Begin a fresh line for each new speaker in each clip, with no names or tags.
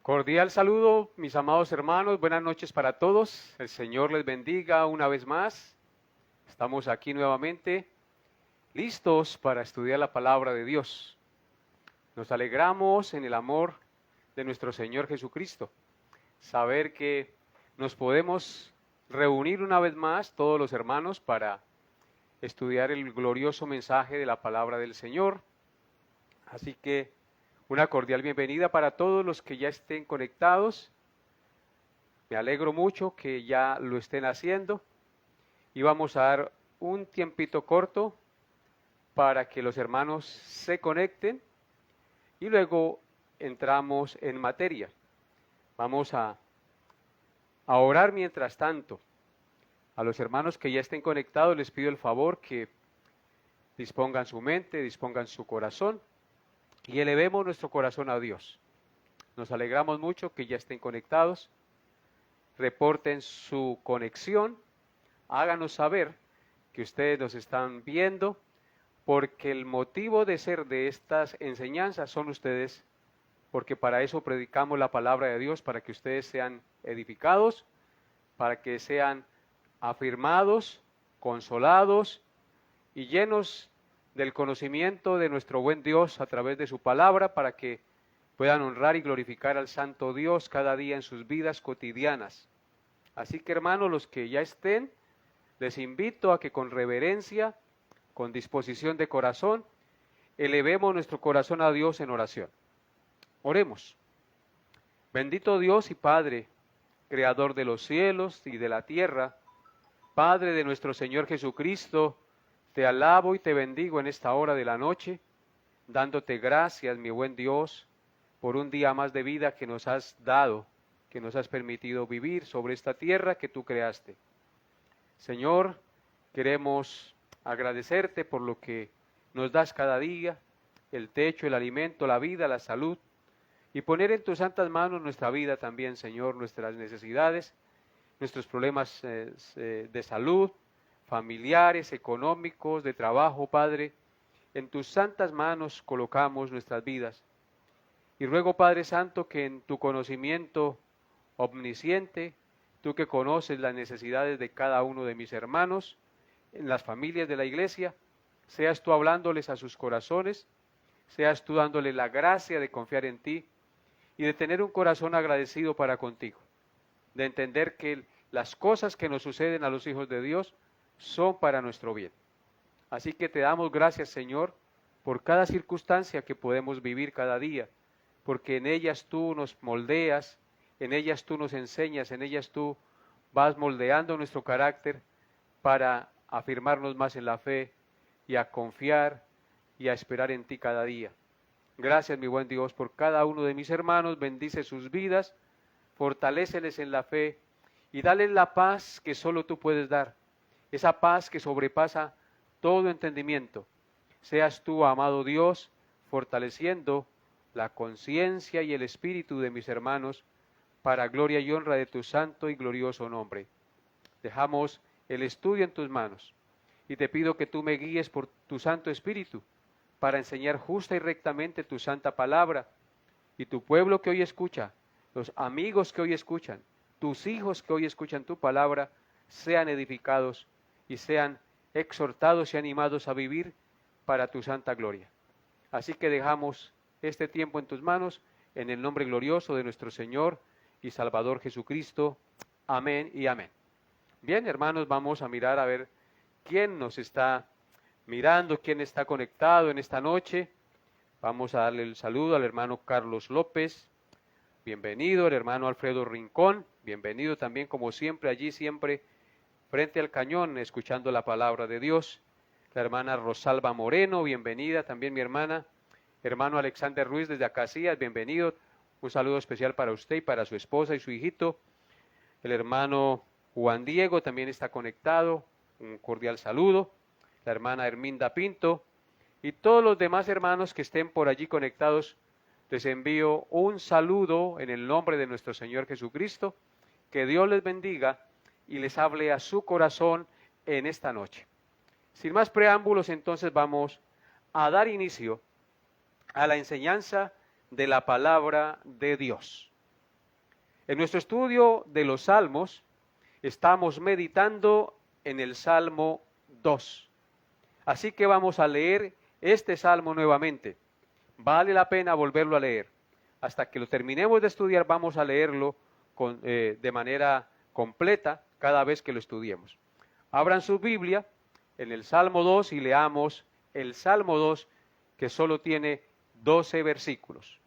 Cordial saludo, mis amados hermanos, buenas noches para todos. El Señor les bendiga una vez más. Estamos aquí nuevamente, listos para estudiar la palabra de Dios. Nos alegramos en el amor de nuestro Señor Jesucristo. Saber que nos podemos reunir una vez más todos los hermanos para estudiar el glorioso mensaje de la palabra del Señor. Así que una cordial bienvenida para todos los que ya estén conectados. Me alegro mucho que ya lo estén haciendo y vamos a dar un tiempito corto para que los hermanos se conecten y luego entramos en materia. Vamos a orar mientras tanto. A los hermanos que ya estén conectados les pido el favor que dispongan su mente, dispongan su corazón y elevemos nuestro corazón a Dios. Nos alegramos mucho que ya estén conectados. Reporten su conexión, háganos saber que ustedes nos están viendo, porque el motivo de ser de estas enseñanzas son ustedes, porque para eso predicamos la palabra de Dios, para que ustedes sean edificados, para que sean afirmados, consolados y llenos del conocimiento de nuestro buen Dios a través de su palabra, para que puedan honrar y glorificar al Santo Dios cada día en sus vidas cotidianas. Así que hermanos, los que ya estén, les invito a que con reverencia, con disposición de corazón, elevemos nuestro corazón a Dios en oración. Oremos. Bendito Dios y Padre, Creador de los cielos y de la tierra, Padre de nuestro Señor Jesucristo, te alabo y te bendigo en esta hora de la noche, dándote gracias, mi buen Dios, por un día más de vida que nos has dado, que nos has permitido vivir sobre esta tierra que tú creaste. Señor, queremos agradecerte por lo que nos das cada día, el techo, el alimento, la vida, la salud, y poner en tus santas manos nuestra vida también, Señor, nuestras necesidades, nuestros problemas de salud, familiares, económicos, de trabajo, Padre. En tus santas manos colocamos nuestras vidas. Y ruego, Padre Santo, que en tu conocimiento omnisciente, tú que conoces las necesidades de cada uno de mis hermanos, en las familias de la iglesia, seas tú hablándoles a sus corazones, seas tú dándoles la gracia de confiar en ti y de tener un corazón agradecido para contigo, de entender que las cosas que nos suceden a los hijos de Dios son para nuestro bien. Así que te damos gracias, Señor, por cada circunstancia que podemos vivir cada día, porque en ellas tú nos moldeas, en ellas tú nos enseñas, en ellas tú vas moldeando nuestro carácter para afirmarnos más en la fe y a confiar y a esperar en ti cada día. Gracias, mi buen Dios, por cada uno de mis hermanos, bendice sus vidas, fortaléceles en la fe y dales la paz que solo tú puedes dar, esa paz que sobrepasa todo entendimiento. Seas tú, amado Dios, fortaleciendo la conciencia y el espíritu de mis hermanos para gloria y honra de tu santo y glorioso nombre. Dejamos el estudio en tus manos y te pido que tú me guíes por tu Santo Espíritu para enseñar justa y rectamente tu santa palabra, y tu pueblo que hoy escucha, los amigos que hoy escuchan, tus hijos que hoy escuchan tu palabra, sean edificados y sean exhortados y animados a vivir para tu santa gloria. Así que dejamos este tiempo en tus manos, en el nombre glorioso de nuestro Señor y Salvador Jesucristo. Amén y amén. Bien, hermanos, vamos a mirar a ver quién nos está mirando, quién está conectado en esta noche. Vamos a darle el saludo al hermano Carlos López. Bienvenido, el hermano Alfredo Rincón. Bienvenido también, como siempre, allí siempre frente al cañón, escuchando la palabra de Dios. La hermana Rosalba Moreno, bienvenida también mi hermana. Hermano Alexander Ruiz desde Acacias, bienvenido. Un saludo especial para usted y para su esposa y su hijito. El hermano Juan Diego también está conectado. Un cordial saludo. La hermana Herminda Pinto y todos los demás hermanos que estén por allí conectados, les envío un saludo en el nombre de nuestro Señor Jesucristo. Que Dios les bendiga y les hable a su corazón en esta noche. Sin más preámbulos, entonces vamos a dar inicio a la enseñanza de la palabra de Dios. En nuestro estudio de los Salmos, estamos meditando en el Salmo 2. Así que vamos a leer este Salmo nuevamente. Vale la pena volverlo a leer. Hasta que lo terminemos de estudiar, vamos a leerlo de manera completa cada vez que lo estudiemos. Abran su Biblia en el Salmo 2 y leamos el Salmo 2, que solo tiene 12 versículos.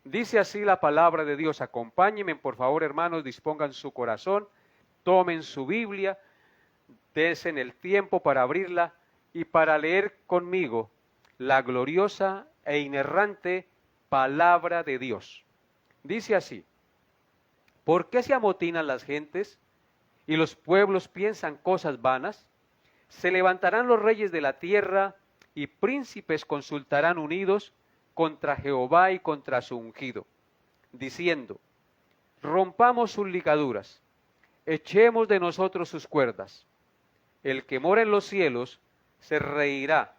Dice así la palabra de Dios. Acompáñenme, por favor, hermanos, dispongan su corazón, tomen su Biblia, dense el tiempo para abrirla y para leer conmigo la gloriosa e inerrante palabra de Dios. Dice así: ¿por qué se amotinan las gentes y los pueblos piensan cosas vanas? Se levantarán los reyes de la tierra y príncipes consultarán unidos contra Jehová y contra su ungido, diciendo: rompamos sus ligaduras, echemos de nosotros sus cuerdas. El que mora en los cielos se reirá,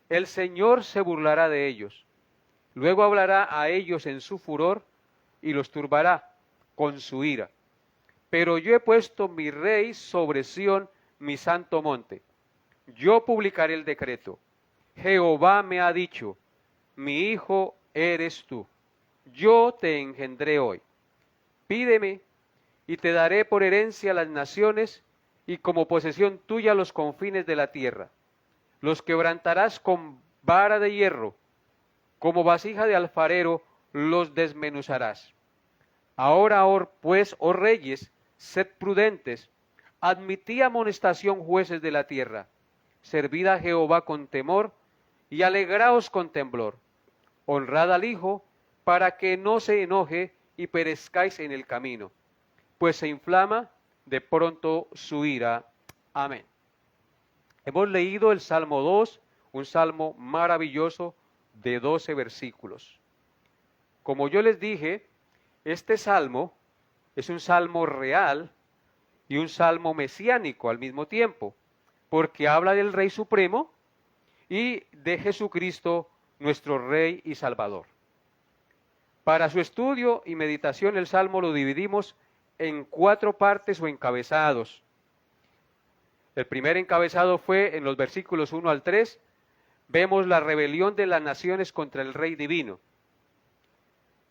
el Señor se burlará de ellos. Luego hablará a ellos en su furor y los turbará con su ira. Pero yo he puesto mi rey sobre Sión, mi santo monte. Yo publicaré el decreto. Jehová me ha dicho: mi hijo eres tú. Yo te engendré hoy. Pídeme y te daré por herencia las naciones y como posesión tuya los confines de la tierra. Los quebrantarás con vara de hierro, como vasija de alfarero los desmenuzarás. Ahora, pues, oh reyes, sed prudentes, admitid amonestación, jueces de la tierra, servid a Jehová con temor y alegraos con temblor. Honrad al Hijo, para que no se enoje y perezcáis en el camino, pues se inflama de pronto su ira. Amén. Hemos leído el Salmo 2, un salmo maravilloso de 12 versículos. Como yo les dije, este salmo es un salmo real y un salmo mesiánico al mismo tiempo, porque habla del Rey Supremo y de Jesucristo, nuestro Rey y Salvador. Para su estudio y meditación, el salmo lo dividimos en 4 partes o encabezados. El primer encabezado fue en los versículos 1 al 3, vemos la rebelión de las naciones contra el Rey Divino.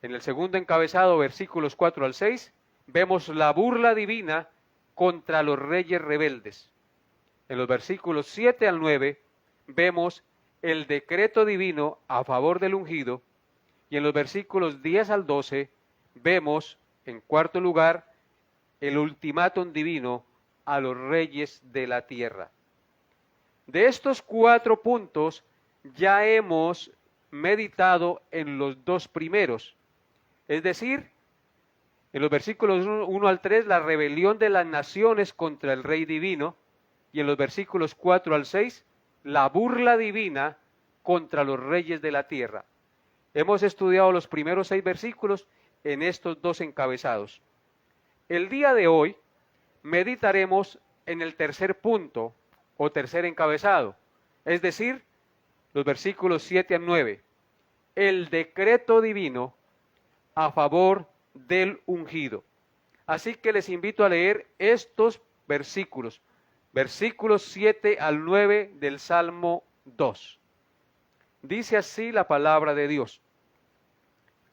En el segundo encabezado, versículos 4 al 6, vemos la burla divina contra los reyes rebeldes. En los versículos 7 al 9, vemos el decreto divino a favor del ungido. Y en los versículos 10 al 12, vemos, en cuarto lugar, el ultimátum divino a los reyes de la tierra. De estos 4 puntos ya hemos meditado en los 2 primeros, es decir, en los versículos 1 al 3, la rebelión de las naciones contra el Rey Divino, y en los versículos 4 al 6, la burla divina contra los reyes de la tierra. Hemos estudiado los primeros 6 versículos en estos 2 encabezados. El día de hoy meditaremos en el tercer punto o tercer encabezado, es decir, los versículos 7 al 9, el decreto divino a favor del ungido. Así que les invito a leer estos versículos, versículos 7 al 9 del Salmo 2. Dice así la palabra de Dios: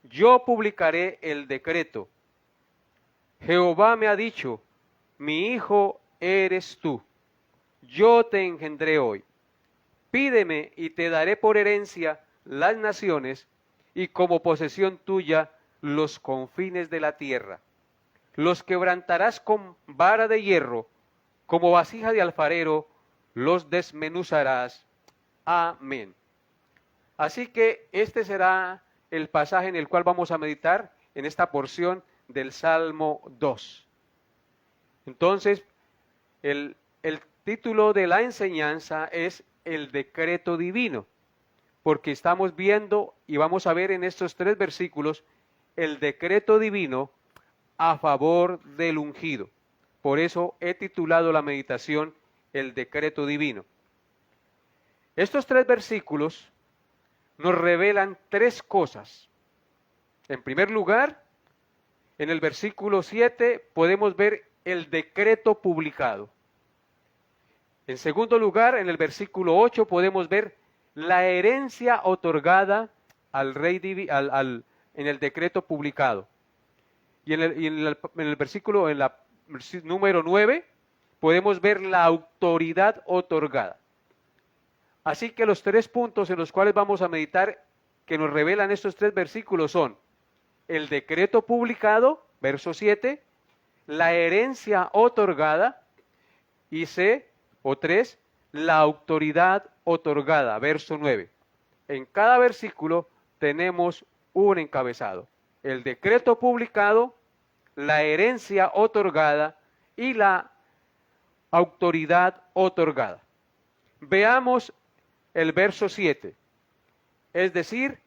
yo publicaré el decreto. Jehová me ha dicho: mi hijo eres tú. Yo te engendré hoy. Pídeme y te daré por herencia las naciones y como posesión tuya los confines de la tierra. Los quebrantarás con vara de hierro, como vasija de alfarero los desmenuzarás. Amén. Así que este será el pasaje en el cual vamos a meditar en esta porción del Salmo 2. Entonces, el título de la enseñanza es el decreto divino, porque estamos viendo y vamos a ver en estos 3 versículos el decreto divino a favor del ungido. Por eso he titulado la meditación el decreto divino. Estos 3 versículos nos revelan 3 cosas. En primer lugar, En el versículo 7 podemos ver el decreto publicado. En segundo lugar, en el versículo 8 podemos ver la herencia otorgada al rey en el decreto publicado. Y en el versículo, número 9, podemos ver la autoridad otorgada. Así que los 3 puntos en los cuales vamos a meditar que nos revelan estos 3 versículos son el decreto publicado, verso 7, la herencia otorgada y 3, la autoridad otorgada, verso 9. En cada versículo tenemos un encabezado. El decreto publicado, la herencia otorgada y la autoridad otorgada. Veamos el verso 7, es decir,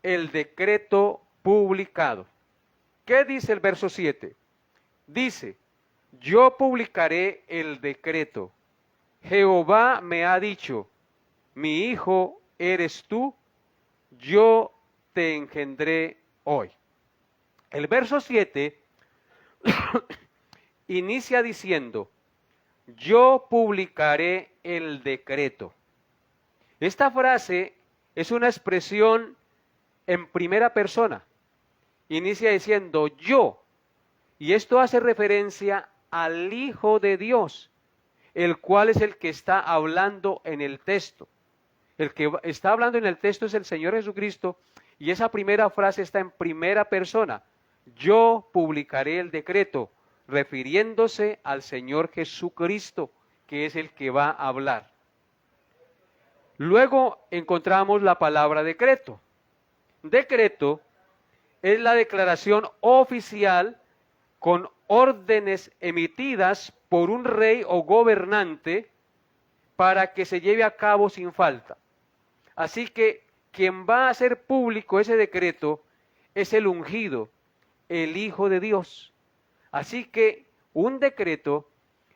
el decreto publicado. ¿Qué dice el verso 7? Dice, yo publicaré el decreto. Jehová me ha dicho, mi hijo eres tú, yo te engendré hoy. El verso 7 inicia diciendo, yo publicaré el decreto. Esta frase es una expresión en primera persona. Inicia diciendo yo, y esto hace referencia al Hijo de Dios, el cual es el que está hablando en el texto. El que está hablando en el texto es el Señor Jesucristo, y esa primera frase está en primera persona. Yo publicaré el decreto, refiriéndose al Señor Jesucristo, que es el que va a hablar. Luego encontramos la palabra decreto. Decreto es la declaración oficial con órdenes emitidas por un rey o gobernante para que se lleve a cabo sin falta. Así que quien va a hacer público ese decreto es el ungido, el Hijo de Dios. Así que un decreto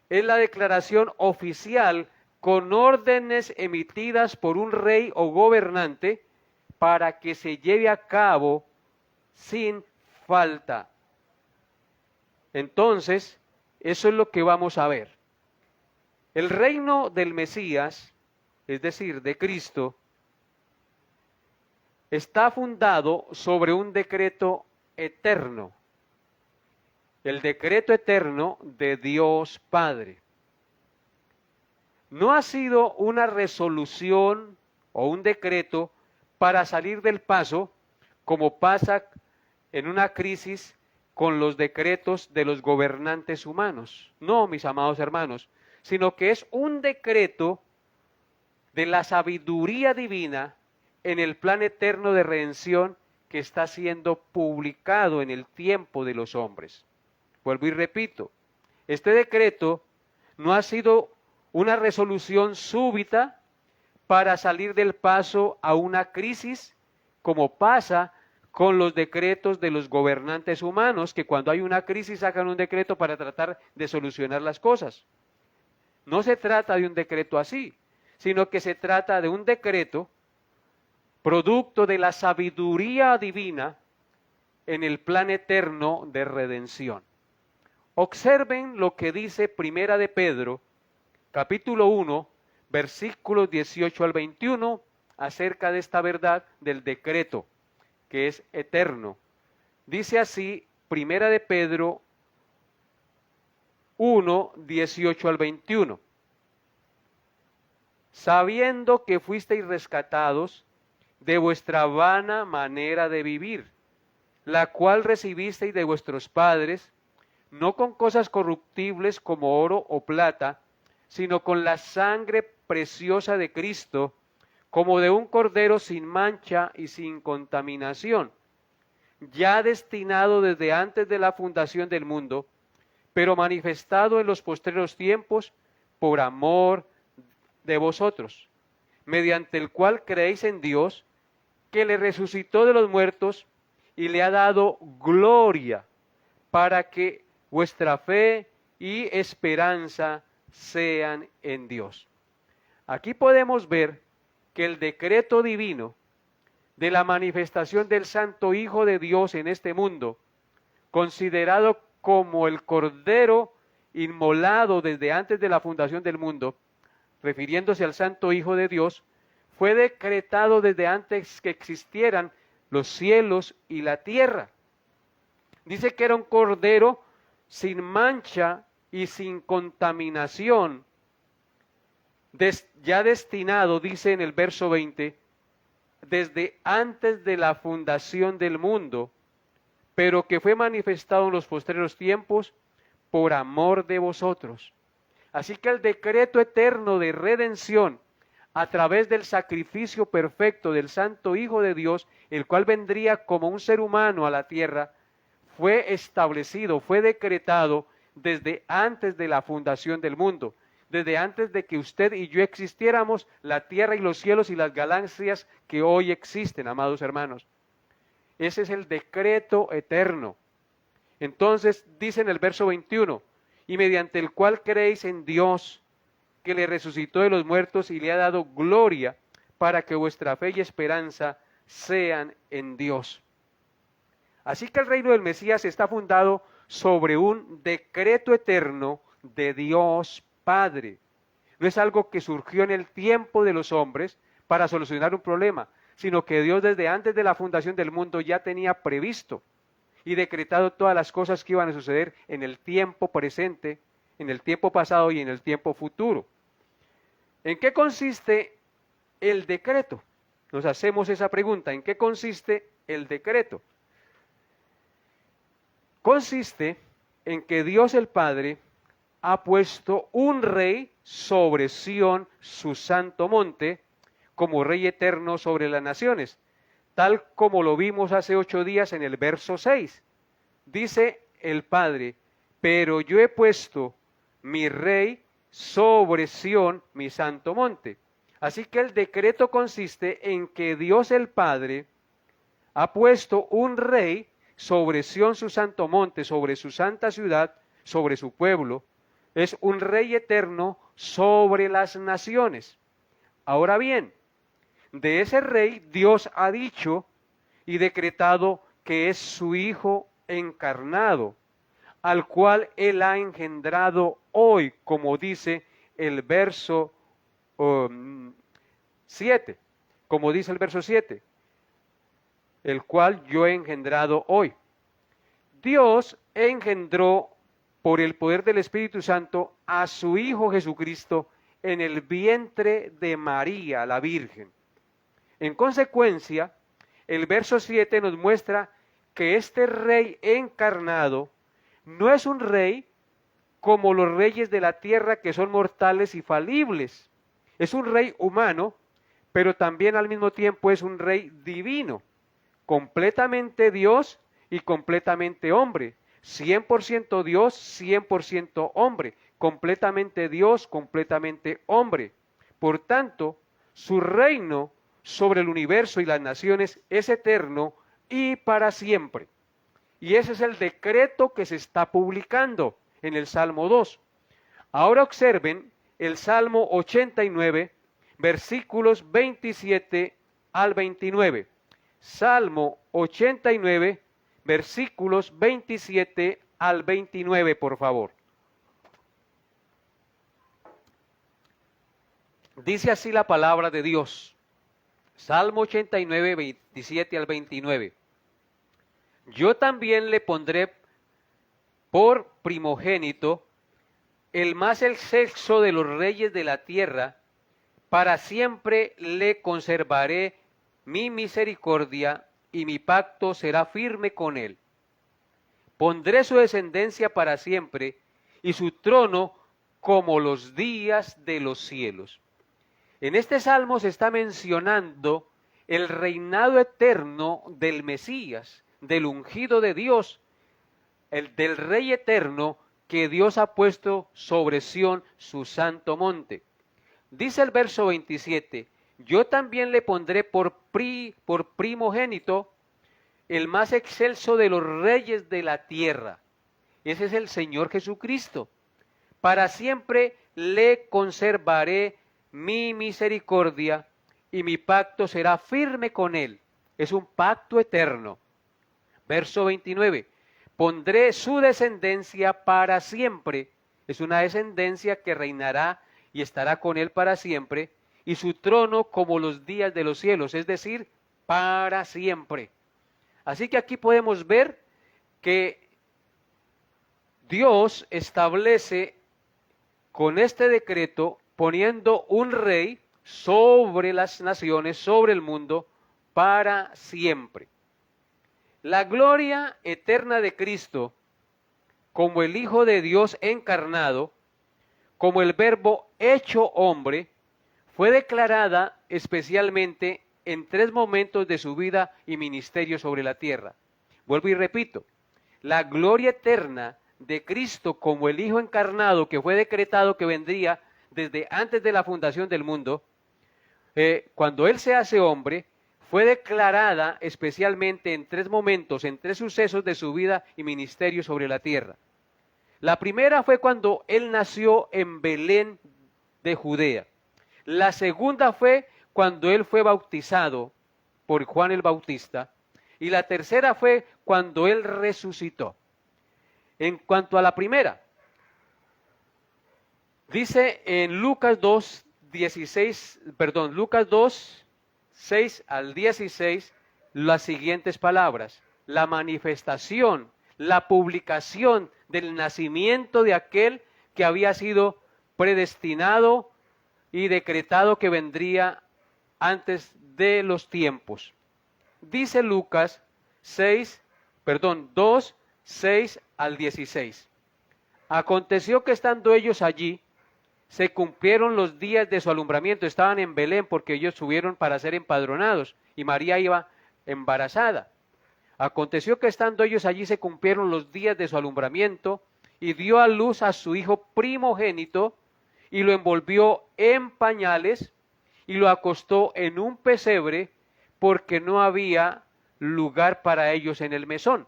es la declaración oficial con órdenes emitidas por un rey o gobernante para que se lleve a cabo sin falta. Entonces, eso es lo que vamos a ver. El reino del Mesías, es decir, de Cristo, está fundado sobre un decreto eterno. El decreto eterno de Dios Padre. No ha sido una resolución o un decreto para salir del paso, como pasa en una crisis con los decretos de los gobernantes humanos. No, mis amados hermanos, sino que es un decreto de la sabiduría divina en el plan eterno de redención que está siendo publicado en el tiempo de los hombres. Vuelvo y repito, este decreto no ha sido una resolución súbita para salir del paso a una crisis, como pasa con los decretos de los gobernantes humanos, que cuando hay una crisis sacan un decreto para tratar de solucionar las cosas. No se trata de un decreto así, sino que se trata de un decreto producto de la sabiduría divina en el plan eterno de redención. Observen lo que dice Primera de Pedro, capítulo 1, versículos 18 al 21, acerca de esta verdad del decreto, que es eterno. Dice así, Primera de Pedro 1, 18 al 21. Sabiendo que fuisteis rescatados de vuestra vana manera de vivir, la cual recibisteis de vuestros padres, no con cosas corruptibles como oro o plata, sino con la sangre preciosa de Cristo, como de un cordero sin mancha y sin contaminación, ya destinado desde antes de la fundación del mundo, pero manifestado en los postreros tiempos por amor de vosotros, mediante el cual creéis en Dios, que le resucitó de los muertos y le ha dado gloria, para que vuestra fe y esperanza sean en Dios. Aquí podemos ver que el decreto divino de la manifestación del Santo Hijo de Dios en este mundo considerado como el Cordero inmolado desde antes de la fundación del mundo, refiriéndose al Santo Hijo de Dios, fue decretado desde antes que existieran los cielos y la tierra. Dice que era un Cordero sin mancha y sin contaminación, ya destinado, dice en el verso 20, desde antes de la fundación del mundo, pero que fue manifestado en los postreros tiempos por amor de vosotros. Así que el decreto eterno de redención, a través del sacrificio perfecto del Santo Hijo de Dios, el cual vendría como un ser humano a la tierra, fue establecido, fue decretado desde antes de la fundación del mundo, desde antes de que usted y yo existiéramos, la tierra y los cielos y las galaxias que hoy existen, amados hermanos. Ese es el decreto eterno. Entonces dice en el verso 21, y mediante el cual creéis en Dios, que le resucitó de los muertos y le ha dado gloria, para que vuestra fe y esperanza sean en Dios. Así que el reino del Mesías está fundado sobre un decreto eterno de Dios Padre. No es algo que surgió en el tiempo de los hombres para solucionar un problema, sino que Dios desde antes de la fundación del mundo ya tenía previsto y decretado todas las cosas que iban a suceder en el tiempo presente, en el tiempo pasado y en el tiempo futuro. ¿En qué consiste el decreto? Nos hacemos esa pregunta, ¿en qué consiste el decreto? Consiste en que Dios el Padre ha puesto un rey sobre Sión, su santo monte, como rey eterno sobre las naciones, tal como lo vimos hace 8 días en el verso 6. Dice el Padre, pero yo he puesto mi rey sobre Sión, mi santo monte. Así que el decreto consiste en que Dios el Padre ha puesto un rey sobre Sión, su santo monte, sobre su santa ciudad, sobre su pueblo. Es un rey eterno sobre las naciones. Ahora bien, de ese rey Dios ha dicho y decretado que es su Hijo encarnado, al cual Él ha engendrado hoy, como dice el verso 7, como dice el verso 7, el cual yo he engendrado hoy. Dios engendró por el poder del Espíritu Santo a su Hijo Jesucristo en el vientre de María, la Virgen. En consecuencia, el verso 7 nos muestra que este rey encarnado no es un rey como los reyes de la tierra que son mortales y falibles. Es un rey humano, pero también al mismo tiempo es un rey divino, completamente Dios y completamente hombre. 100% Dios, 100% hombre. Completamente Dios, completamente hombre. Por tanto, su reino sobre el universo y las naciones es eterno y para siempre. Y ese es el decreto que se está publicando en el Salmo 2. Ahora observen el Salmo 89, versículos 27 al 29. Salmo 89, versículos 27 al 29, por favor. Dice así la palabra de Dios. Salmo 89, 27 al 29. Yo también le pondré por primogénito el más excelso de los reyes de la tierra, para siempre le conservaré mi misericordia y mi pacto será firme con él. Pondré su descendencia para siempre y su trono como los días de los cielos. En este salmo se está mencionando el reinado eterno del Mesías, del ungido de Dios, del Rey eterno que Dios ha puesto sobre Sión, su santo monte. Dice el verso 27, yo también le pondré por primogénito el más excelso de los reyes de la tierra. Ese es el Señor Jesucristo. Para siempre le conservaré mi misericordia y mi pacto será firme con él. Es un pacto eterno. Verso 29. pondré su descendencia para siempre. Es una descendencia que reinará y estará con él para siempre, y su trono como los días de los cielos, es decir, para siempre. Así que aquí podemos ver que Dios establece con este decreto poniendo un rey sobre las naciones, sobre el mundo, para siempre. La gloria eterna de Cristo, como el Hijo de Dios encarnado, como el Verbo hecho hombre, fue declarada especialmente en 3 momentos de su vida y ministerio sobre la tierra. Vuelvo y repito, la gloria eterna de Cristo como el Hijo encarnado, que fue decretado que vendría desde antes de la fundación del mundo, cuando Él se hace hombre, fue declarada especialmente en 3 momentos, en 3 sucesos de su vida y ministerio sobre la tierra. La primera fue cuando Él nació en Belén de Judea. La segunda fue cuando Él fue bautizado por Juan el Bautista. Y la tercera fue cuando Él resucitó. En cuanto a la primera, dice en Lucas 2, 6 al 16, las siguientes palabras: la manifestación, la publicación del nacimiento de aquel que había sido predestinado y decretado que vendría antes de los tiempos. Dice Lucas 2, 6 al 16. Aconteció que estando ellos allí, se cumplieron los días de su alumbramiento. Estaban en Belén porque ellos subieron para ser empadronados y María iba embarazada. Aconteció que estando ellos allí se cumplieron los días de su alumbramiento y dio a luz a su hijo primogénito y lo envolvió en pañales y lo acostó en un pesebre porque no había lugar para ellos en el mesón.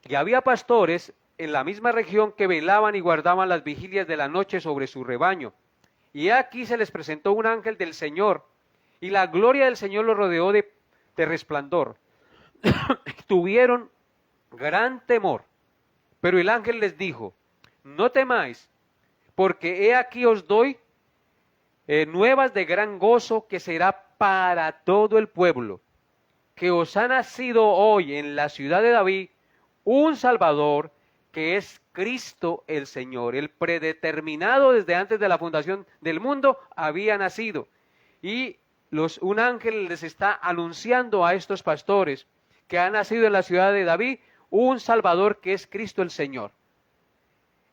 Y había pastores en la misma región que velaban y guardaban las vigilias de la noche sobre su rebaño. Y aquí se les presentó un ángel del Señor, y la gloria del Señor los rodeó de resplandor. Tuvieron gran temor, pero el ángel les dijo: no temáis, porque he aquí os doy nuevas de gran gozo que será para todo el pueblo, que os ha nacido hoy en la ciudad de David un Salvador, que es Cristo el Señor. El predeterminado desde antes de la fundación del mundo había nacido. Y un ángel les está anunciando a estos pastores que ha nacido en la ciudad de David un Salvador, que es Cristo el Señor.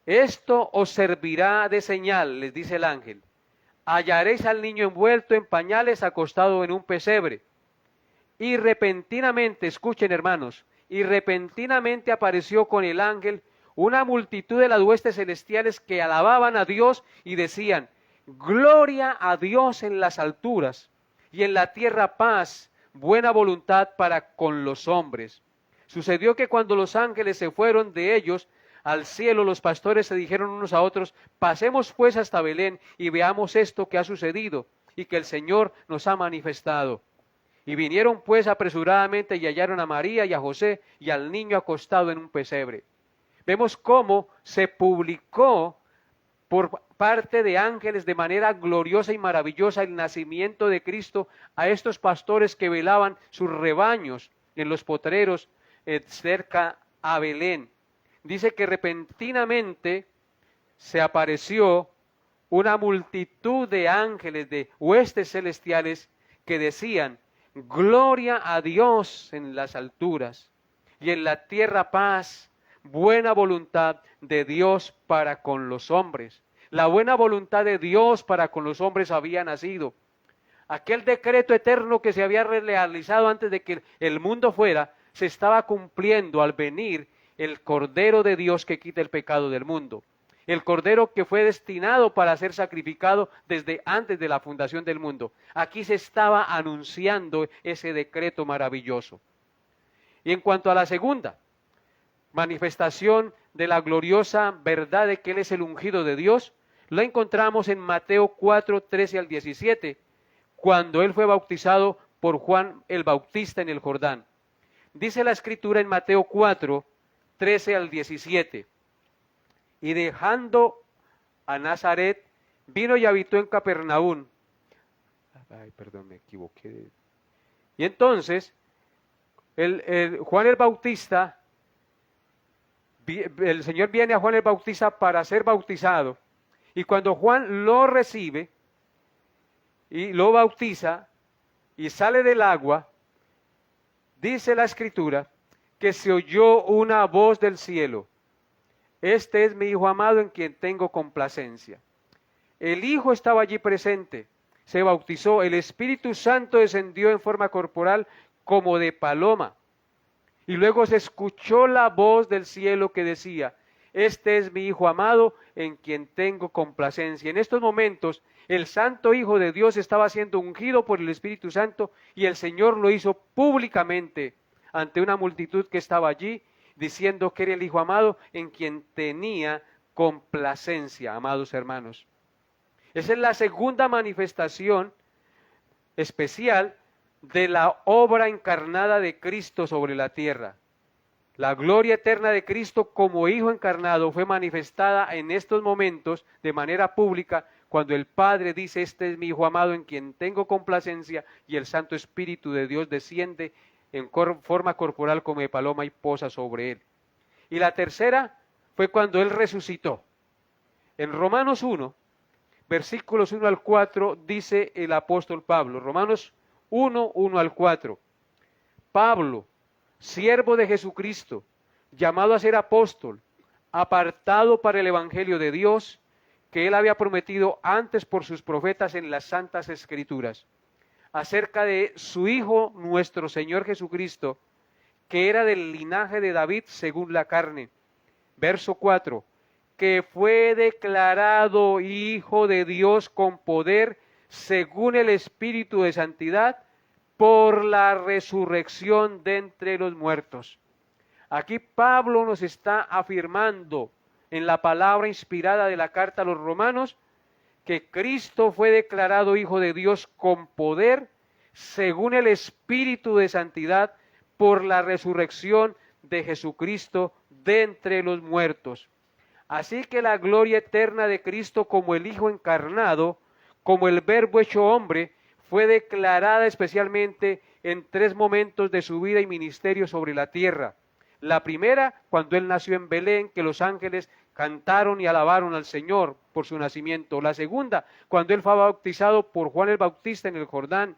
Esto os servirá de señal, les dice el ángel. Hallaréis al niño envuelto en pañales, acostado en un pesebre. Y repentinamente, escuchen hermanos, y repentinamente apareció con el ángel una multitud de las huestes celestiales que alababan a Dios y decían: gloria a Dios en las alturas, y en la tierra paz, buena voluntad para con los hombres. Sucedió que cuando los ángeles se fueron de ellos al cielo, los pastores se dijeron unos a otros: pasemos pues hasta Belén y veamos esto que ha sucedido y que el Señor nos ha manifestado. Y vinieron pues apresuradamente y hallaron a María y a José y al niño acostado en un pesebre. Vemos cómo se publicó por parte de ángeles de manera gloriosa y maravillosa el nacimiento de Cristo a estos pastores que velaban sus rebaños en los potreros cerca a Belén. Dice que repentinamente se apareció una multitud de ángeles, de huestes celestiales, que decían: gloria a Dios en las alturas y en la tierra paz, buena voluntad de Dios para con los hombres. La buena voluntad de Dios para con los hombres había nacido. Aquel decreto eterno que se había realizado antes de que el mundo fuera, se estaba cumpliendo al venir el Cordero de Dios que quita el pecado del mundo. El Cordero que fue destinado para ser sacrificado desde antes de la fundación del mundo. Aquí se estaba anunciando ese decreto maravilloso. Y en cuanto a la segunda manifestación de la gloriosa verdad de que Él es el ungido de Dios, la encontramos en Mateo 4, 13 al 17, cuando Él fue bautizado por Juan el Bautista en el Jordán. Dice la Escritura en Mateo 4, 13 al 17. Y dejando a Nazaret, vino y habitó en Capernaum. Ay, perdón, me equivoqué. Y entonces, Juan el Bautista, el Señor viene a Juan el Bautista para ser bautizado. Y cuando Juan lo recibe y lo bautiza y sale del agua, dice la Escritura que se oyó una voz del cielo. Este es mi Hijo amado en quien tengo complacencia. El Hijo estaba allí presente, se bautizó, el Espíritu Santo descendió en forma corporal como de paloma. Y luego se escuchó la voz del cielo que decía, este es mi Hijo amado en quien tengo complacencia. En estos momentos, el Santo Hijo de Dios estaba siendo ungido por el Espíritu Santo y el Señor lo hizo públicamente ante una multitud que estaba allí, diciendo que era el Hijo amado en quien tenía complacencia, amados hermanos. Esa es la segunda manifestación especial de la obra encarnada de Cristo sobre la tierra. La gloria eterna de Cristo como Hijo encarnado fue manifestada en estos momentos de manera pública cuando el Padre dice, este es mi Hijo amado en quien tengo complacencia, y el Santo Espíritu de Dios desciende en forma corporal como de paloma y posa sobre él. Y la tercera fue cuando él resucitó. En Romanos 1, versículos 1 al 4, dice el apóstol Pablo, Romanos 1, 1 al 4, Pablo, siervo de Jesucristo, llamado a ser apóstol, apartado para el evangelio de Dios, que él había prometido antes por sus profetas en las santas escrituras, acerca de su Hijo nuestro Señor Jesucristo, que era del linaje de David según la carne. Verso 4, que fue declarado Hijo de Dios con poder según el Espíritu de santidad por la resurrección de entre los muertos. Aquí Pablo nos está afirmando en la palabra inspirada de la carta a los romanos que Cristo fue declarado Hijo de Dios con poder según el Espíritu de santidad por la resurrección de Jesucristo de entre los muertos. Así que la gloria eterna de Cristo como el Hijo encarnado, como el Verbo hecho hombre, fue declarada especialmente en tres momentos de su vida y ministerio sobre la tierra. La primera, cuando él nació en Belén, que los ángeles cantaron y alabaron al Señor por su nacimiento. La segunda, cuando él fue bautizado por Juan el Bautista en el Jordán,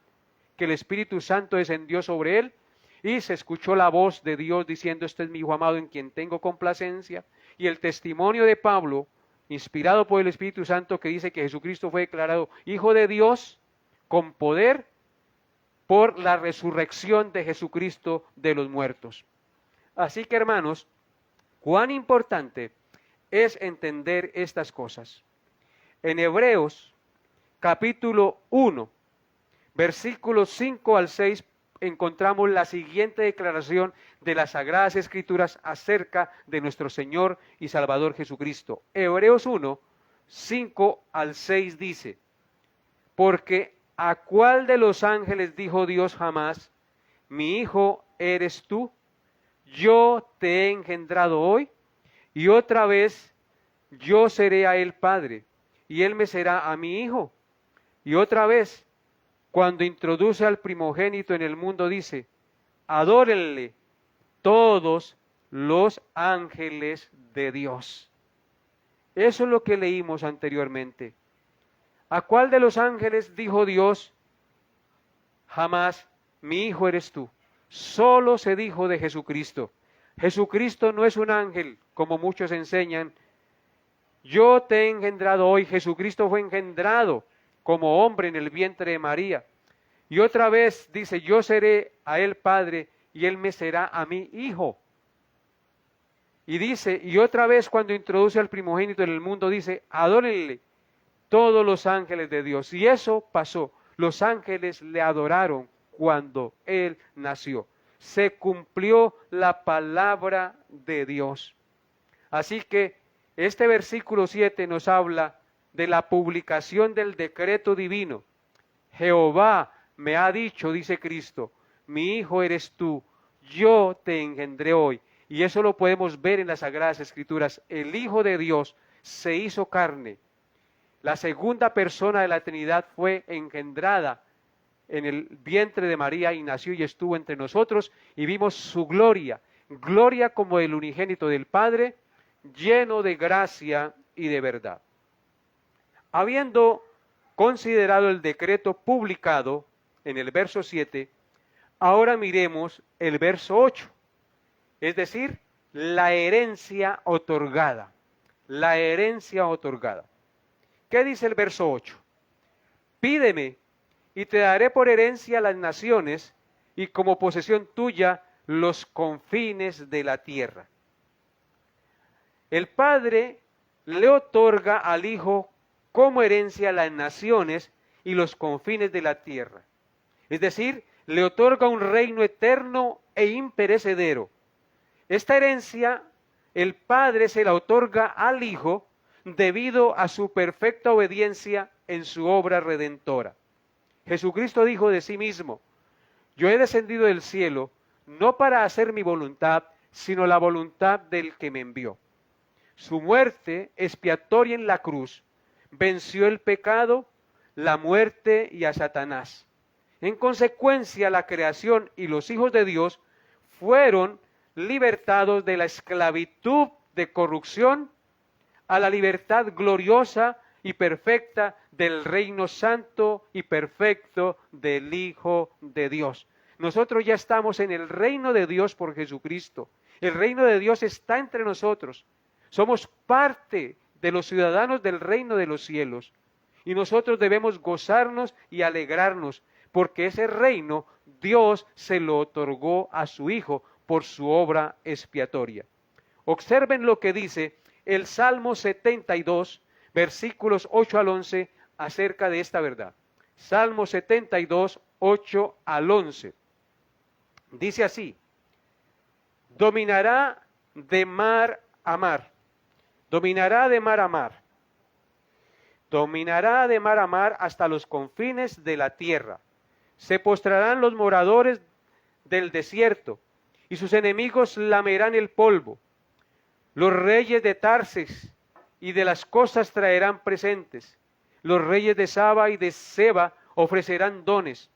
que el Espíritu Santo descendió sobre él y se escuchó la voz de Dios diciendo, este es mi Hijo amado en quien tengo complacencia. Y el testimonio de Pablo, inspirado por el Espíritu Santo, que dice que Jesucristo fue declarado Hijo de Dios con poder por la resurrección de Jesucristo de los muertos. Así que, hermanos, cuán importante es entender estas cosas. En Hebreos capítulo 1, versículos 5 al 6, encontramos la siguiente declaración de las Sagradas Escrituras acerca de nuestro Señor y Salvador Jesucristo. Hebreos 1, 5 al 6 dice, porque ¿a cuál de los ángeles dijo Dios jamás, mi hijo eres tú? Yo te he engendrado hoy, y otra vez yo seré a él padre, y él me será a mi hijo. Y otra vez, cuando introduce al primogénito en el mundo, dice, adórenle todos los ángeles de Dios. Eso es lo que leímos anteriormente. ¿A cuál de los ángeles dijo Dios jamás, mi hijo eres tú? Solo se dijo de Jesucristo. Jesucristo no es un ángel, como muchos enseñan. Yo te he engendrado hoy. Jesucristo fue engendrado como hombre en el vientre de María. Y otra vez dice, yo seré a él padre y él me será a mí hijo. Y dice, y otra vez cuando introduce al primogénito en el mundo, dice, adórenle todos los ángeles de Dios. Y eso pasó. Los ángeles le adoraron cuando él nació. Se cumplió la palabra de Dios. Así que este versículo 7 nos habla de la publicación del decreto divino. Jehová me ha dicho, dice Cristo, mi hijo eres tú, yo te engendré hoy. Y eso lo podemos ver en las Sagradas Escrituras. El Hijo de Dios se hizo carne. La segunda persona de la Trinidad fue engendrada en el vientre de María y nació y estuvo entre nosotros y vimos su gloria, gloria como el unigénito del Padre, lleno de gracia y de verdad. Habiendo considerado el decreto publicado en el verso 7, ahora miremos el verso 8, es decir, la herencia otorgada, la herencia otorgada. ¿Qué dice el verso 8? Pídeme y te daré por herencia las naciones y como posesión tuya los confines de la tierra. El Padre le otorga al Hijo como herencia las naciones y los confines de la tierra. Es decir, le otorga un reino eterno e imperecedero. Esta herencia el Padre se la otorga al Hijo debido a su perfecta obediencia en su obra redentora. Jesucristo dijo de sí mismo, yo he descendido del cielo no para hacer mi voluntad, sino la voluntad del que me envió. Su muerte expiatoria en la cruz venció el pecado, la muerte y a Satanás. En consecuencia, la creación y los hijos de Dios fueron libertados de la esclavitud de corrupción a la libertad gloriosa y perfecta del reino santo y perfecto del Hijo de Dios. Nosotros ya estamos en el reino de Dios por Jesucristo. El reino de Dios está entre nosotros. Somos parte de los ciudadanos del reino de los cielos. Y nosotros debemos gozarnos y alegrarnos, porque ese reino Dios se lo otorgó a su Hijo por su obra expiatoria. Observen lo que dice el Salmo 72, versículos 8 al 11, acerca de esta verdad. Salmo 72, 8 al 11. Dice así, dominará de mar a mar, dominará de mar a mar, dominará de mar a mar hasta los confines de la tierra. Se postrarán los moradores del desierto, y sus enemigos lamerán el polvo. Los reyes de Tarsis y de las costas traerán presentes. Los reyes de Saba y de Seba ofrecerán dones.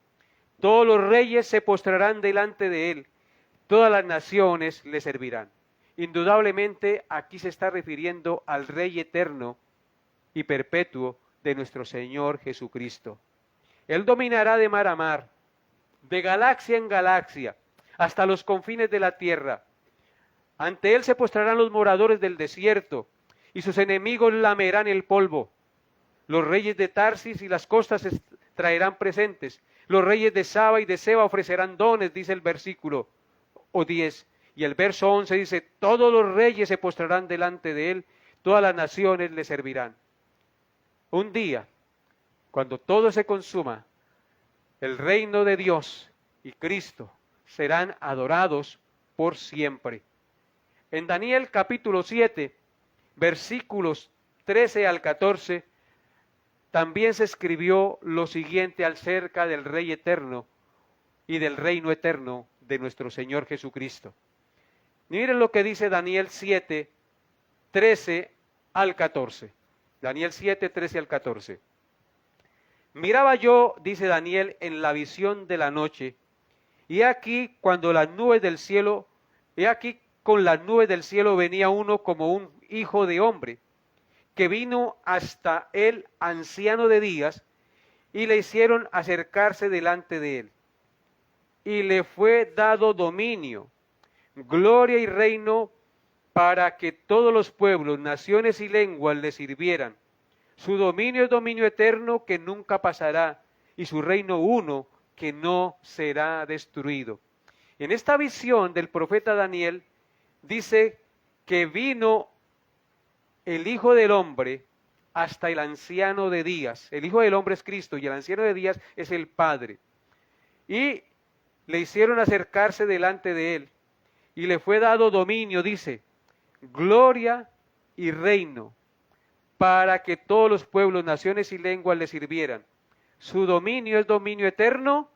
Todos los reyes se postrarán delante de él. Todas las naciones le servirán. Indudablemente aquí se está refiriendo al Rey eterno y perpetuo de nuestro Señor Jesucristo. Él dominará de mar a mar, de galaxia en galaxia, hasta los confines de la tierra. Ante él se postrarán los moradores del desierto, y sus enemigos lamerán el polvo. Los reyes de Tarsis y las costas traerán presentes. Los reyes de Saba y de Seba ofrecerán dones, dice el versículo 10. Y el verso 11 dice, todos los reyes se postrarán delante de él, todas las naciones le servirán. Un día, cuando todo se consuma, el reino de Dios y Cristo serán adorados por siempre. En Daniel capítulo 7, versículos 13 al 14, también se escribió lo siguiente acerca del Rey eterno y del reino eterno de nuestro Señor Jesucristo. Miren lo que dice Daniel 7, 13 al 14. Daniel 7, 13 al 14. Miraba yo, dice Daniel, en la visión de la noche, y aquí cuando las nubes del cielo, he aquí con las nubes del cielo venía uno como un hijo de hombre, que vino hasta el anciano de días, y le hicieron acercarse delante de él. Y le fue dado dominio, gloria y reino, para que todos los pueblos, naciones y lenguas le sirvieran. Su dominio es dominio eterno que nunca pasará, y su reino uno que no será destruido. En esta visión del profeta Daniel, dice que vino el Hijo del Hombre hasta el anciano de días. El Hijo del Hombre es Cristo y el anciano de días es el Padre. Y le hicieron acercarse delante de él y le fue dado dominio, dice, gloria y reino, para que todos los pueblos, naciones y lenguas le sirvieran. Su dominio es dominio eterno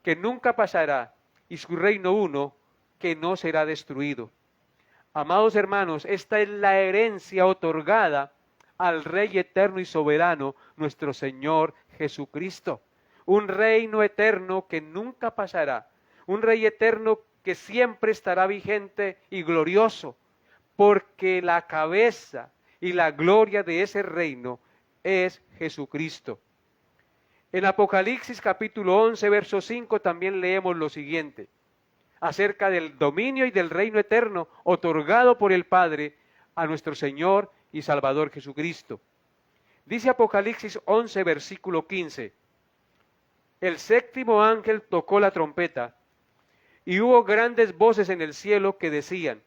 que nunca pasará y su reino uno que no será destruido. Amados hermanos, esta es la herencia otorgada al Rey eterno y soberano, nuestro Señor Jesucristo. Un reino eterno que nunca pasará, un Rey eterno que siempre estará vigente y glorioso, porque la cabeza y la gloria de ese reino es Jesucristo. En Apocalipsis capítulo 11, verso 5 también leemos lo siguiente, acerca del dominio y del reino eterno otorgado por el Padre a nuestro Señor y Salvador Jesucristo. Dice Apocalipsis 11, versículo 15, el séptimo ángel tocó la trompeta, y hubo grandes voces en el cielo que decían,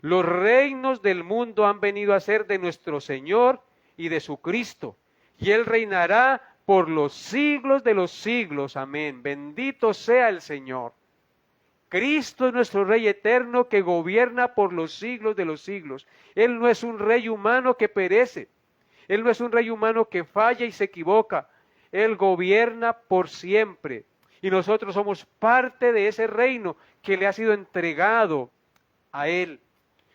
los reinos del mundo han venido a ser de nuestro Señor y de su Cristo, y Él reinará por los siglos de los siglos. Amén. Bendito sea el Señor. Cristo es nuestro Rey eterno que gobierna por los siglos de los siglos. Él no es un rey humano que perece. Él no es un rey humano que falla y se equivoca. Él gobierna por siempre. Y nosotros somos parte de ese reino que le ha sido entregado a Él.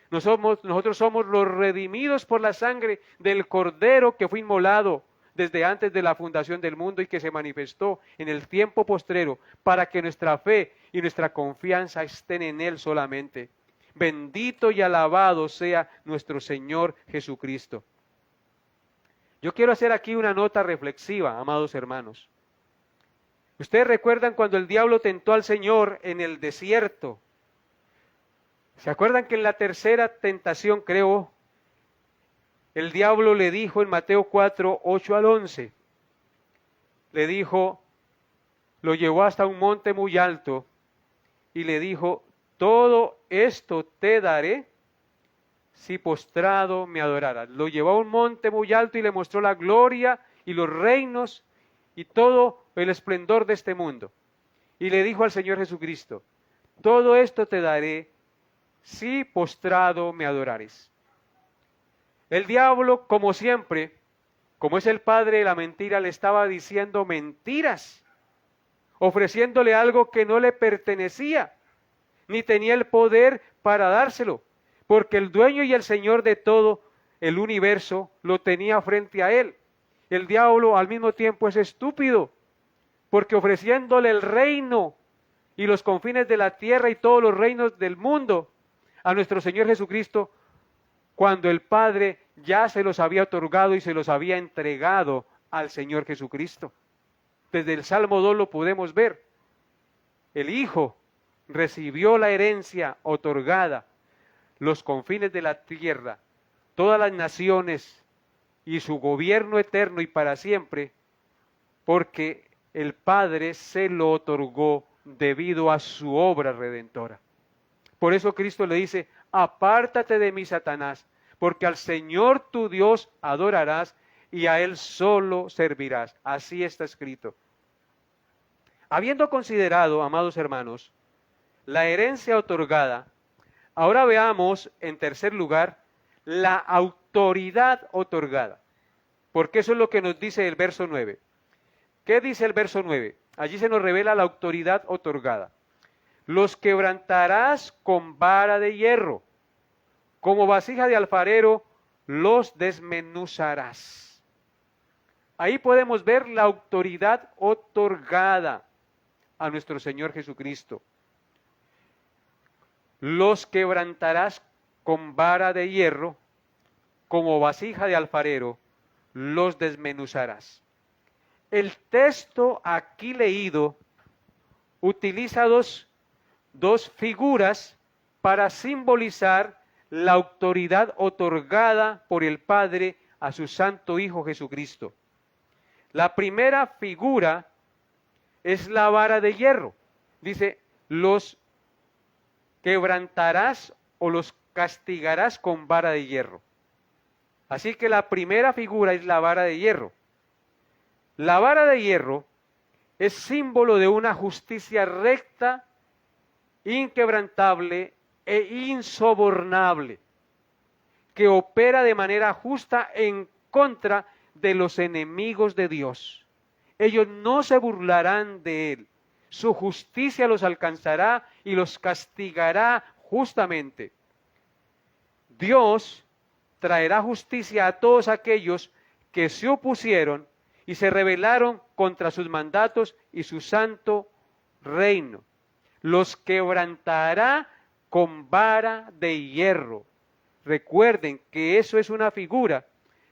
Nosotros somos los redimidos por la sangre del Cordero que fue inmolado desde antes de la fundación del mundo y que se manifestó en el tiempo postrero para que nuestra fe y nuestra confianza estén en Él solamente. Bendito y alabado sea nuestro Señor Jesucristo. Yo quiero hacer aquí una nota reflexiva, amados hermanos. Ustedes recuerdan cuando el diablo tentó al Señor en el desierto. ¿Se acuerdan que en la tercera tentación, creo, el diablo le dijo en Mateo 4, 8 al 11, le dijo, lo llevó hasta un monte muy alto y le dijo, todo esto te daré si postrado me adoraras. Lo llevó a un monte muy alto y le mostró la gloria y los reinos y todo el esplendor de este mundo. Y le dijo al Señor Jesucristo, todo esto te daré si postrado me adorares. El diablo, como siempre, como es el padre de la mentira, le estaba diciendo mentiras, ofreciéndole algo que no le pertenecía, ni tenía el poder para dárselo, porque el dueño y el Señor de todo el universo lo tenía frente a él. El diablo al mismo tiempo es estúpido, porque ofreciéndole el reino y los confines de la tierra y todos los reinos del mundo a nuestro Señor Jesucristo, cuando el Padre ya se los había otorgado y se los había entregado al Señor Jesucristo. Desde el Salmo 2 lo podemos ver. El Hijo recibió la herencia otorgada, los confines de la tierra, todas las naciones y su gobierno eterno y para siempre, porque el Padre se lo otorgó debido a su obra redentora. Por eso Cristo le dice, apártate de mí, Satanás, porque al Señor tu Dios adorarás y a Él solo servirás. Así está escrito. Habiendo considerado, amados hermanos, la herencia otorgada, ahora veamos, en tercer lugar, la autoridad otorgada. Porque eso es lo que nos dice el verso 9. ¿Qué dice el verso 9? Allí se nos revela la autoridad otorgada. Los quebrantarás con vara de hierro, como vasija de alfarero los desmenuzarás. Ahí podemos ver la autoridad otorgada a nuestro Señor Jesucristo. Los quebrantarás con vara de hierro, como vasija de alfarero los desmenuzarás. El texto aquí leído utiliza dos figuras para simbolizar la autoridad otorgada por el Padre a su Santo Hijo Jesucristo. La primera figura es la vara de hierro. Dice, los quebrantarás o los castigarás con vara de hierro. Así que la primera figura es la vara de hierro. La vara de hierro es símbolo de una justicia recta, inquebrantable e insobornable, que opera de manera justa en contra de los enemigos de Dios. Ellos no se burlarán de Él, Su justicia los alcanzará y los castigará justamente. Dios traerá justicia a todos aquellos que se opusieron y se rebelaron contra sus mandatos y su santo reino. Los quebrantará con vara de hierro. Recuerden que eso es una figura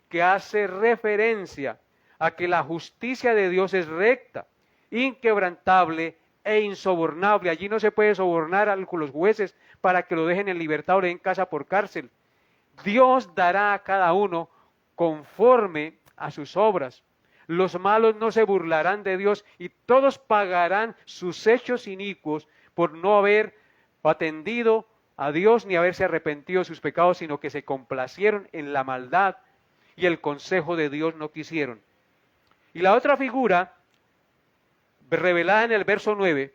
que hace referencia a que la justicia de Dios es recta, inquebrantable e insobornable. Allí no se puede sobornar a los jueces para que lo dejen en libertad o le den casa por cárcel. Dios dará a cada uno conforme a sus obras. Los malos no se burlarán de Dios y todos pagarán sus hechos inicuos por no haber atendido a Dios ni haberse arrepentido de sus pecados, sino que se complacieron en la maldad y el consejo de Dios no quisieron. Y la otra figura, revelada en el verso 9,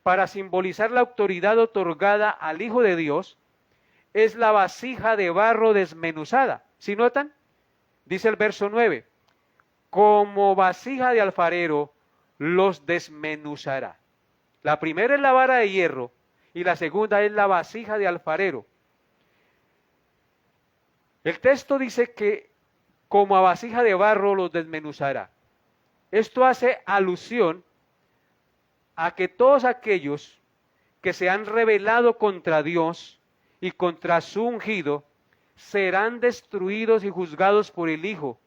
para simbolizar la autoridad otorgada al Hijo de Dios, es la vasija de barro desmenuzada. ¿Sí notan? Dice el verso 9, como vasija de alfarero los desmenuzará. La primera es la vara de hierro y la segunda es la vasija de alfarero. El texto dice que como a vasija de barro los desmenuzará. Esto hace alusión a que todos aquellos que se han rebelado contra Dios y contra su ungido serán destruidos y juzgados por el Hijo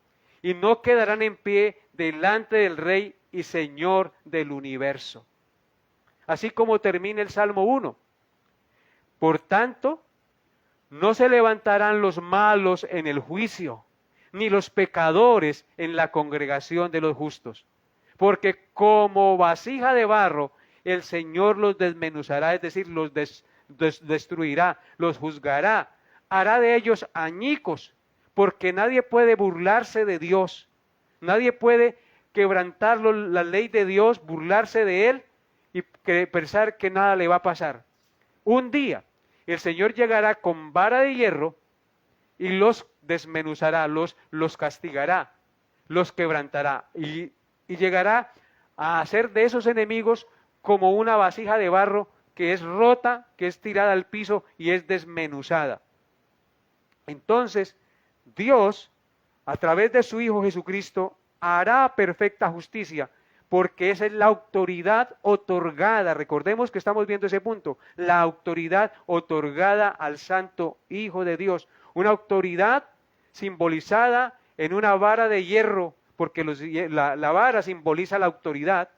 y no quedarán en pie delante del Rey y Señor del universo. Así como termina el Salmo 1. Por tanto, no se levantarán los malos en el juicio, ni los pecadores en la congregación de los justos. Porque como vasija de barro, el Señor los desmenuzará, es decir, los destruirá, los juzgará, hará de ellos añicos, porque nadie puede burlarse de Dios, nadie puede quebrantar la ley de Dios, burlarse de Él y pensar que nada le va a pasar. Un día el Señor llegará con vara de hierro y los desmenuzará, los castigará, los quebrantará y llegará a hacer de esos enemigos como una vasija de barro que es rota, que es tirada al piso y es desmenuzada. Entonces, Dios, a través de su Hijo Jesucristo, hará perfecta justicia, porque esa es la autoridad otorgada. Recordemos que estamos viendo ese punto, la autoridad otorgada al Santo Hijo de Dios. Una autoridad simbolizada en una vara de hierro, porque la vara simboliza la autoridad,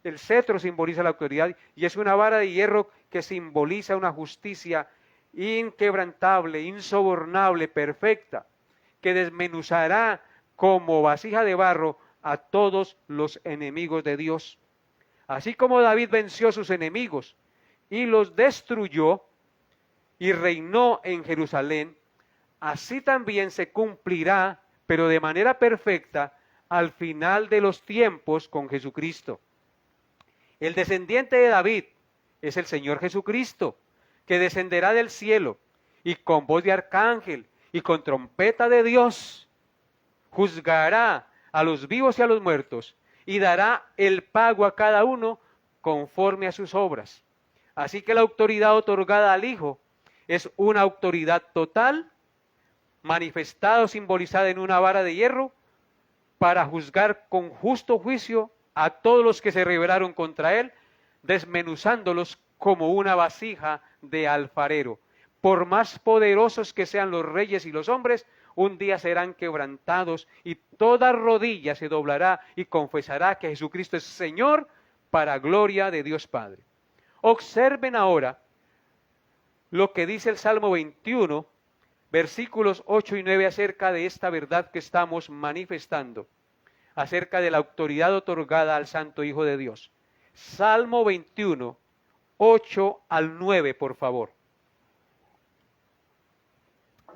el cetro simboliza la autoridad, y es una vara de hierro que simboliza una justicia inquebrantable, insobornable, perfecta, que desmenuzará como vasija de barro a todos los enemigos de Dios. Así como David venció a sus enemigos y los destruyó y reinó en Jerusalén, así también se cumplirá, pero de manera perfecta, al final de los tiempos con Jesucristo. El descendiente de David es el Señor Jesucristo, que descenderá del cielo y con voz de arcángel y con trompeta de Dios juzgará a los vivos y a los muertos y dará el pago a cada uno conforme a sus obras. Así que la autoridad otorgada al Hijo es una autoridad total, manifestada o simbolizada en una vara de hierro, para juzgar con justo juicio a todos los que se rebelaron contra Él, desmenuzándolos como una vasija de alfarero. Por más poderosos que sean los reyes y los hombres, un día serán quebrantados y toda rodilla se doblará y confesará que Jesucristo es Señor para gloria de Dios Padre. Observen ahora lo que dice el Salmo 21, versículos 8 y 9 acerca de esta verdad que estamos manifestando, acerca de la autoridad otorgada al Santo Hijo de Dios. Salmo 21, 8 al 9, por favor.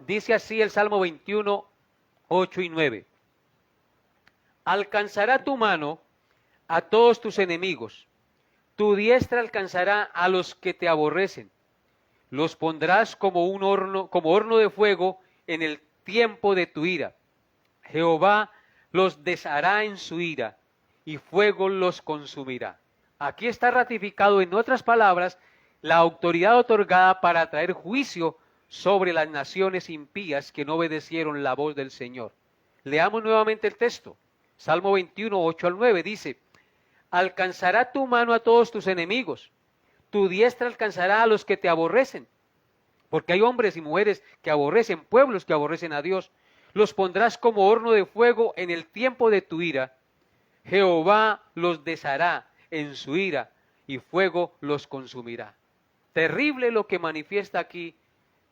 Dice así el Salmo 21, 8 y 9. Alcanzará tu mano a todos tus enemigos, tu diestra alcanzará a los que te aborrecen. Los pondrás como horno de fuego en el tiempo de tu ira. Jehová los deshará en su ira, y fuego los consumirá. Aquí está ratificado, en otras palabras, la autoridad otorgada para traer juicio sobre las naciones impías que no obedecieron la voz del Señor. Leamos nuevamente el texto. Salmo 21, 8 al 9 dice: alcanzará tu mano a todos tus enemigos, tu diestra alcanzará a los que te aborrecen. Porque hay hombres y mujeres que aborrecen, pueblos que aborrecen a Dios. Los pondrás como horno de fuego en el tiempo de tu ira. Jehová los deshará en su ira y fuego los consumirá. Terrible lo que manifiesta aquí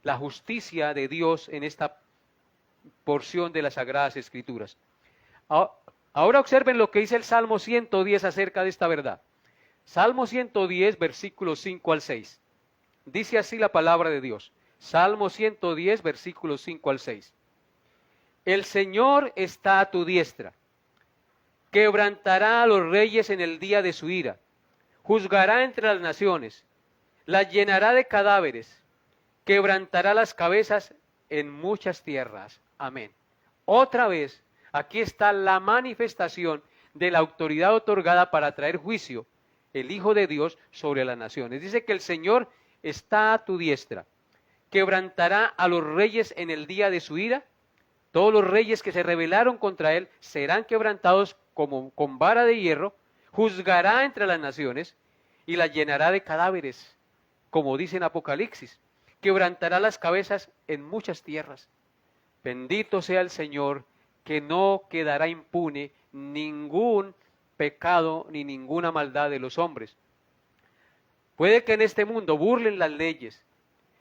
la justicia de Dios en esta porción de las Sagradas Escrituras. Ahora observen lo que dice el Salmo 110 acerca de esta verdad. Salmo 110, versículos 5 al 6. Dice así la palabra de Dios. Salmo 110, versículos 5 al 6. El Señor está a tu diestra. Quebrantará a los reyes en el día de su ira. Juzgará entre las naciones. Las llenará de cadáveres. Quebrantará las cabezas en muchas tierras. Amén. Otra vez, aquí está la manifestación de la autoridad otorgada para traer juicio, el Hijo de Dios, sobre las naciones. Dice que el Señor está a tu diestra. Quebrantará a los reyes en el día de su ira. Todos los reyes que se rebelaron contra él serán quebrantados como con vara de hierro. Juzgará entre las naciones y las llenará de cadáveres, como dice en Apocalipsis. Quebrantará las cabezas en muchas tierras. Bendito sea el Señor, que no quedará impune ningún pecado ni ninguna maldad de los hombres. Puede que en este mundo burlen las leyes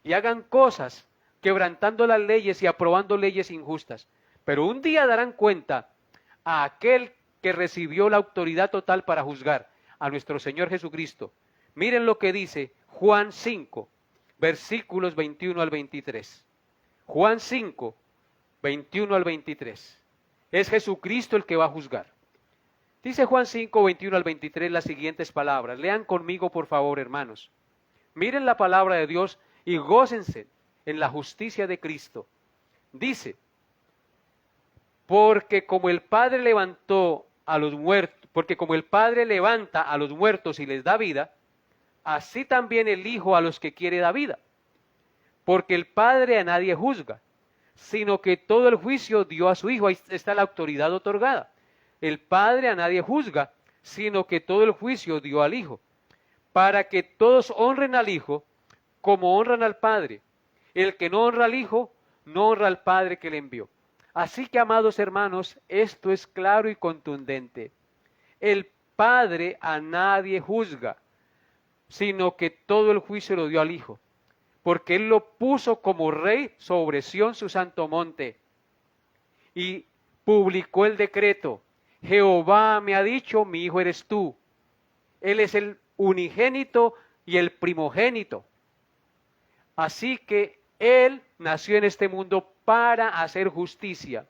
y hagan cosas quebrantando las leyes y aprobando leyes injustas, pero un día darán cuenta a aquel que recibió la autoridad total para juzgar, a nuestro Señor Jesucristo. Miren lo que dice Juan 5, versículos 21 al 23. Juan 5, 21 al 23. Es Jesucristo el que va a juzgar. Dice Juan 5, 21 al 23 las siguientes palabras. Lean conmigo, por favor, hermanos. Miren la palabra de Dios y gócense en la justicia de Cristo. Dice: porque como el Padre levantó a los muertos, porque como el Padre levanta a los muertos y les da vida, así también el Hijo a los que quiere da vida. Porque el Padre a nadie juzga, sino que todo el juicio dio a su Hijo. Ahí está la autoridad otorgada. El Padre a nadie juzga, sino que todo el juicio dio al Hijo, para que todos honren al Hijo como honran al Padre. El que no honra al Hijo, no honra al Padre que le envió. Así que, amados hermanos, esto es claro y contundente. El Padre a nadie juzga, sino que todo el juicio lo dio al Hijo, porque Él lo puso como rey sobre Sión, su santo monte, y publicó el decreto: Jehová me ha dicho, mi Hijo eres tú. Él es el unigénito y el primogénito. Así que Él nació en este mundo para hacer justicia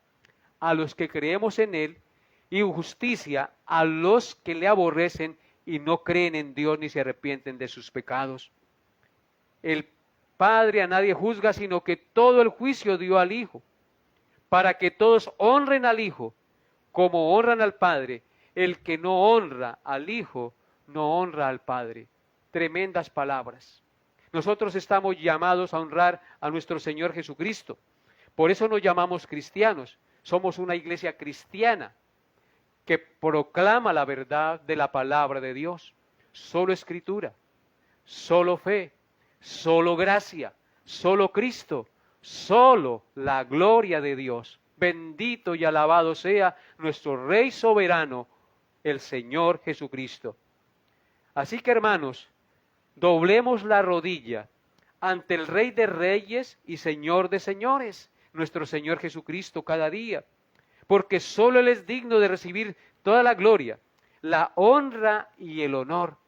a los que creemos en Él y justicia a los que le aborrecen y no creen en Dios ni se arrepienten de sus pecados. El Padre a nadie juzga, sino que todo el juicio dio al Hijo, para que todos honren al Hijo como honran al Padre. El que no honra al Hijo, no honra al Padre. Tremendas palabras. Nosotros estamos llamados a honrar a nuestro Señor Jesucristo. Por eso nos llamamos cristianos. Somos una iglesia cristiana que proclama la verdad de la palabra de Dios. Solo Escritura, solo fe, solo gracia, solo Cristo, solo la gloria de Dios. Bendito y alabado sea nuestro Rey soberano, el Señor Jesucristo. Así que, hermanos, doblemos la rodilla ante el Rey de Reyes y Señor de Señores, nuestro Señor Jesucristo, cada día, porque solo Él es digno de recibir toda la gloria, la honra y el honor,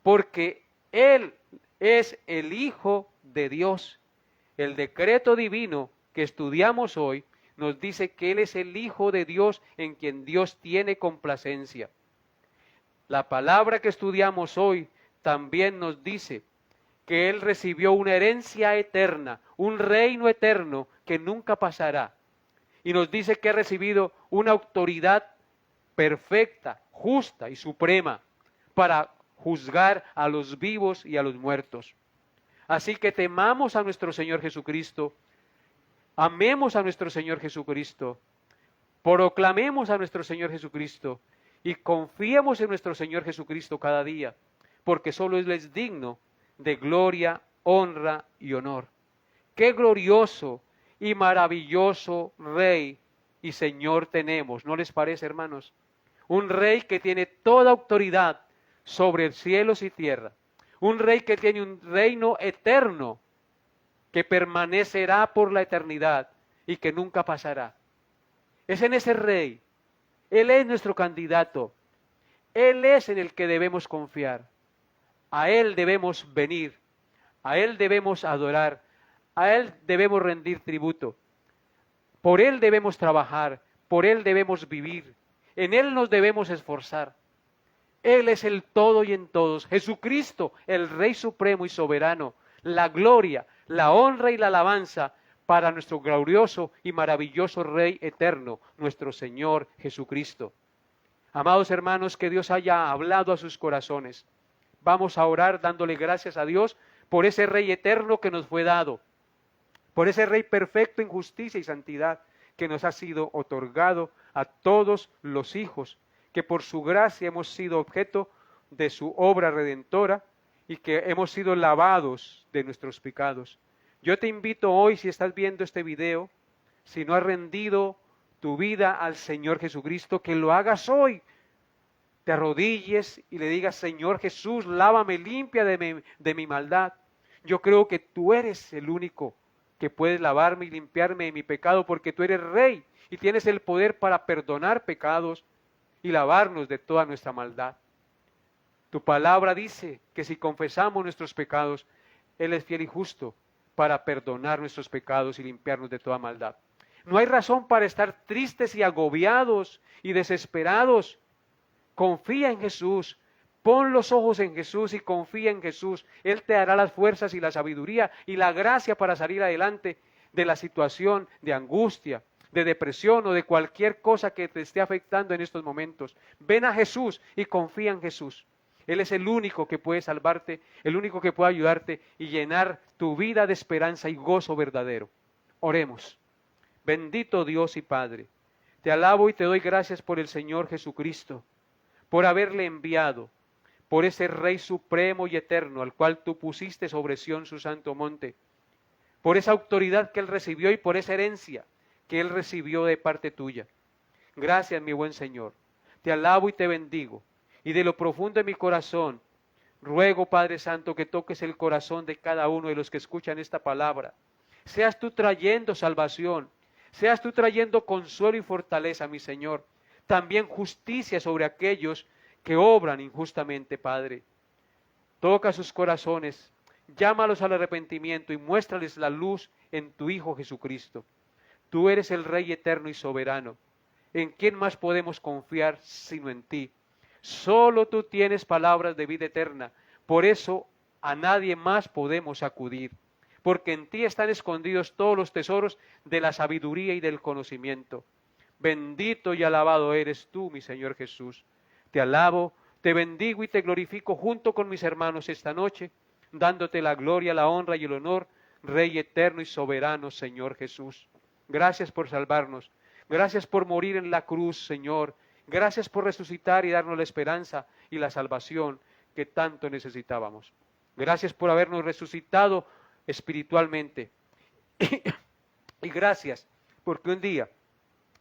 porque Él es el Hijo de Dios. El decreto divino que estudiamos hoy nos dice que Él es el Hijo de Dios en quien Dios tiene complacencia. La palabra que estudiamos hoy también nos dice que Él recibió una herencia eterna, un reino eterno que nunca pasará. Y nos dice que ha recibido una autoridad perfecta, justa y suprema para juzgar a los vivos y a los muertos. Así que temamos a nuestro Señor Jesucristo, amemos a nuestro Señor Jesucristo, proclamemos a nuestro Señor Jesucristo y confiemos en nuestro Señor Jesucristo cada día, porque solo Él es digno de gloria, honra y honor. Qué glorioso y maravilloso Rey y Señor tenemos, ¿no les parece, hermanos? Un Rey que tiene toda autoridad sobre cielos y tierra. Un Rey que tiene un reino eterno que permanecerá por la eternidad y que nunca pasará. Es en ese Rey. Él es nuestro candidato. Él es en el que debemos confiar. A Él debemos venir. A Él debemos adorar. A Él debemos rendir tributo. Por Él debemos trabajar. Por Él debemos vivir. En Él nos debemos esforzar. Él es el todo y en todos. Jesucristo, el Rey supremo y soberano. La gloria, la honra y la alabanza para nuestro glorioso y maravilloso Rey eterno, nuestro Señor Jesucristo. Amados hermanos, que Dios haya hablado a sus corazones. Vamos a orar dándole gracias a Dios por ese Rey eterno que nos fue dado, por ese Rey perfecto en justicia y santidad que nos ha sido otorgado a todos los hijos, que por su gracia hemos sido objeto de su obra redentora y que hemos sido lavados de nuestros pecados. Yo te invito hoy, si estás viendo este video, si no has rendido tu vida al Señor Jesucristo, que lo hagas hoy. Te arrodilles y le digas: Señor Jesús, lávame limpia de mi maldad. Yo creo que tú eres el único que puedes lavarme y limpiarme de mi pecado, porque tú eres Rey y tienes el poder para perdonar pecados y lavarnos de toda nuestra maldad. Tu palabra dice que si confesamos nuestros pecados, Él es fiel y justo para perdonar nuestros pecados y limpiarnos de toda maldad. No hay razón para estar tristes y agobiados y desesperados. Confía en Jesús, pon los ojos en Jesús y confía en Jesús. Él te dará las fuerzas y la sabiduría y la gracia para salir adelante de la situación de angustia, de depresión o de cualquier cosa que te esté afectando en estos momentos. Ven a Jesús y confía en Jesús. Él es el único que puede salvarte, el único que puede ayudarte y llenar tu vida de esperanza y gozo verdadero. Oremos. Bendito Dios y Padre, te alabo y te doy gracias por el Señor Jesucristo, por haberle enviado, por ese Rey supremo y eterno al cual tú pusiste sobre Sión su santo monte, por esa autoridad que Él recibió y por esa herencia que Él recibió de parte tuya. Gracias, mi buen Señor. Te alabo y te bendigo. Y de lo profundo de mi corazón, ruego, Padre Santo, que toques el corazón de cada uno de los que escuchan esta palabra. Seas tú trayendo salvación, seas tú trayendo consuelo y fortaleza, mi Señor. También justicia sobre aquellos que obran injustamente, Padre. Toca sus corazones, llámalos al arrepentimiento y muéstrales la luz en tu Hijo Jesucristo. Tú eres el Rey eterno y soberano. ¿En quién más podemos confiar sino en ti? Solo tú tienes palabras de vida eterna. Por eso a nadie más podemos acudir. Porque en ti están escondidos todos los tesoros de la sabiduría y del conocimiento. Bendito y alabado eres tú, mi Señor Jesús. Te alabo, te bendigo y te glorifico junto con mis hermanos esta noche, dándote la gloria, la honra y el honor, Rey eterno y soberano, Señor Jesús. Gracias por salvarnos. Gracias por morir en la cruz, Señor. Gracias por resucitar y darnos la esperanza y la salvación que tanto necesitábamos. Gracias por habernos resucitado espiritualmente. Y gracias porque un día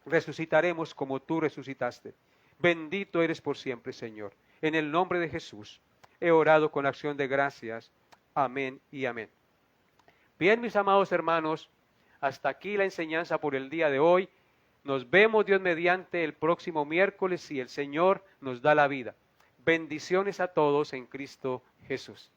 resucitaremos como tú resucitaste. Bendito eres por siempre, Señor. En el nombre de Jesús he orado con acción de gracias. Amén y amén. Bien, mis amados hermanos, hasta aquí la enseñanza por el día de hoy. Nos vemos, Dios mediante, el próximo miércoles si el Señor nos da la vida. Bendiciones a todos en Cristo Jesús.